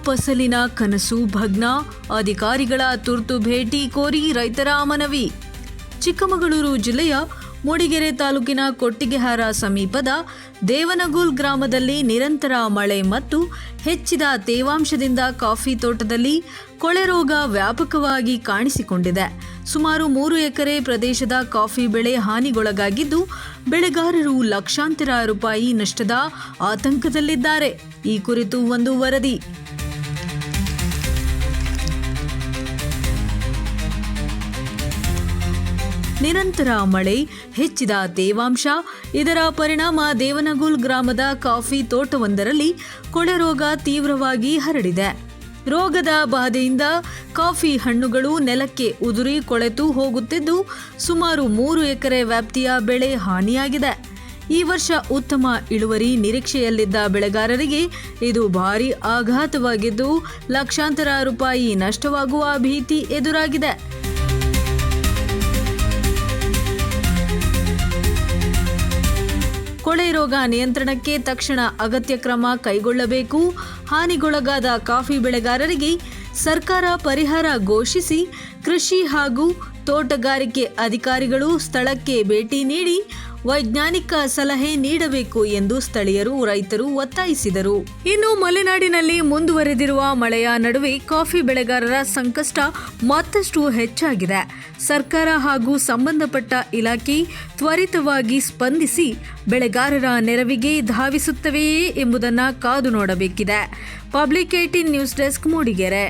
ಫಸಲಿನ ಕನಸು ಭಗ್ನ, ಅಧಿಕಾರಿಗಳ ತುರ್ತು ಭೇಟಿ ಕೋರಿ ರೈತರ ಮನವಿ. ಚಿಕ್ಕಮಗಳೂರು ಜಿಲ್ಲೆಯ ಮೂಡಿಗೆರೆ ತಾಲೂಕಿನ ಕೊಟ್ಟಿಗೆಹಾರ ಸಮೀಪದ ದೇವನಗೂಲ್ ಗ್ರಾಮದಲ್ಲಿ ನಿರಂತರ ಮಳೆ ಮತ್ತು ಹೆಚ್ಚಿದ ತೇವಾಂಶದಿಂದ ಕಾಫಿ ತೋಟದಲ್ಲಿ ಕೊಳೆ ರೋಗ ವ್ಯಾಪಕವಾಗಿ ಕಾಣಿಸಿಕೊಂಡಿದೆ. ಸುಮಾರು 3 ಎಕರೆ ಪ್ರದೇಶದ ಕಾಫಿ ಬೆಳೆ ಹಾನಿಗೊಳಗಾಗಿದ್ದು, ಬೆಳೆಗಾರರು ಲಕ್ಷಾಂತರ ರೂಪಾಯಿ ನಷ್ಟದ ಆತಂಕದಲ್ಲಿದ್ದಾರೆ. ಈ ಕುರಿತು ಒಂದು ವರದಿ. ನಿರಂತರ ಮಳೆ, ಹೆಚ್ಚಿದ ತೇವಾಂಶ, ಇದರ ಪರಿಣಾಮ ದೇವನಗೂಲ್ ಗ್ರಾಮದ ಕಾಫಿ ತೋಟವೊಂದರಲ್ಲಿ ಕೊಳೆ ರೋಗ ತೀವ್ರವಾಗಿ ಹರಡಿದೆ. ರೋಗದ ಬಾಧೆಯಿಂದ ಕಾಫಿ ಹಣ್ಣುಗಳು ನೆಲಕ್ಕೆ ಉದುರಿ ಕೊಳೆತು ಹೋಗುತ್ತಿದ್ದು, ಸುಮಾರು 3 ಎಕರೆ ವ್ಯಾಪ್ತಿಯ ಬೆಳೆ ಹಾನಿಯಾಗಿದೆ. ಈ ವರ್ಷ ಉತ್ತಮ ಇಳುವರಿ ನಿರೀಕ್ಷೆಯಲ್ಲಿದ್ದ ಬೆಳೆಗಾರರಿಗೆ ಇದು ಭಾರೀ ಆಘಾತವಾಗಿದ್ದು, ಲಕ್ಷಾಂತರ ರೂಪಾಯಿ ನಷ್ಟವಾಗುವ ಭೀತಿ ಎದುರಾಗಿದೆ. ಕೊಳೆ ರೋಗ ನಿಯಂತ್ರಣಕ್ಕೆ ತಕ್ಷಣ ಅಗತ್ಯ ಕ್ರಮ ಕೈಗೊಳ್ಳಬೇಕು. ಹಾನಿಗೊಳಗಾದ ಕಾಫಿ ಬೆಳೆಗಾರರಿಗೆ ಸರ್ಕಾರ ಪರಿಹಾರ ಘೋಷಿಸಿ ಕೃಷಿ ಹಾಗೂ ತೋಟಗಾರಿಕೆ ಅಧಿಕಾರಿಗಳು ಸ್ಥಳಕ್ಕೆ ಭೇಟಿ ನೀಡಿ ವೈಜ್ಞಾನಿಕ ಸಲಹೆ ನೀಡಬೇಕು ಎಂದು ಸ್ಥಳೀಯರು, ರೈತರು ಒತ್ತಾಯಿಸಿದರು. ಇನ್ನು ಮಲೆನಾಡಿನಲ್ಲಿ ಮುಂದುವರೆದಿರುವ ಮಳೆಯ ನಡುವೆ ಕಾಫಿ ಬೆಳೆಗಾರರ ಸಂಕಷ್ಟ ಮತ್ತಷ್ಟು ಹೆಚ್ಚಾಗಿದೆ. ಸರ್ಕಾರ ಹಾಗೂ ಸಂಬಂಧಪಟ್ಟ ಇಲಾಖೆ ತ್ವರಿತವಾಗಿ ಸ್ಪಂದಿಸಿ ಬೆಳೆಗಾರರ ನೆರವಿಗೆ ಧಾವಿಸುತ್ತವೆಯೇ ಎಂಬುದನ್ನು ಕಾದು ನೋಡಬೇಕಿದೆ. Public 18 news desk, Mudigere.